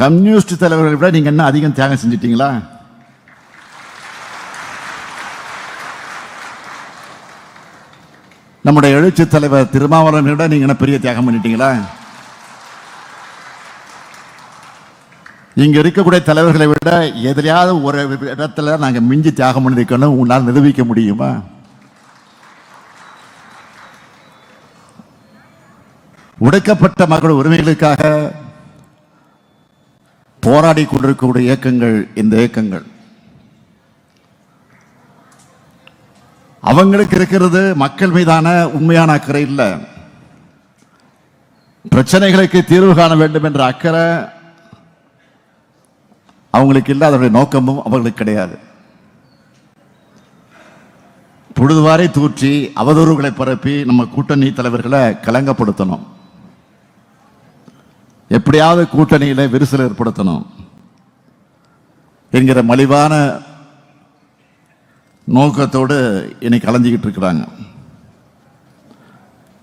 Communist தலைவர்களை விட நீங்க என்ன அதிகம் தியாகம் செஞ்சிட்டீங்களா? நம்முடைய எழுச்சி தலைவர் திருமாவளவனை விட நீங்க என்ன பெரிய தியாகம் பண்ணிட்டீங்களா? இங்க இருக்கக்கூடிய தலைவர்களை விட எதிலையாவது ஒரு இடத்துல நாங்க மிஞ்சி தியாகம் பண்ணிருக்கணும் உங்களால் நிரூபிக்க முடியுமா? ஒடுக்கப்பட்ட மக்கள் உரிமைகளுக்காக போராடி கொண்டிருக்கக்கூடிய இயக்கங்கள் இந்த இயக்கங்கள். அவங்களுக்கு இருக்கிறது மக்கள் மீதான உண்மையான அக்கறை இல்லை, பிரச்சனைகளுக்கு தீர்வு காண வேண்டும் என்ற அக்கறை அவங்களுக்கு இல்லை, அதனுடைய நோக்கமும் அவங்களுக்கு கிடையாது. பொழுதுவாரை தூற்றி அவதூறுகளை பரப்பி நம்ம கூட்டணி தலைவர்களை கலங்கப்படுத்தணும், எப்படியாவது கூட்டணியில விரிசல் ஏற்படுத்தணும் என்கிற மலிவான நோக்கத்தோடு இன்னைக்கு கலஞ்சிக்கிட்டு இருக்கிறாங்க.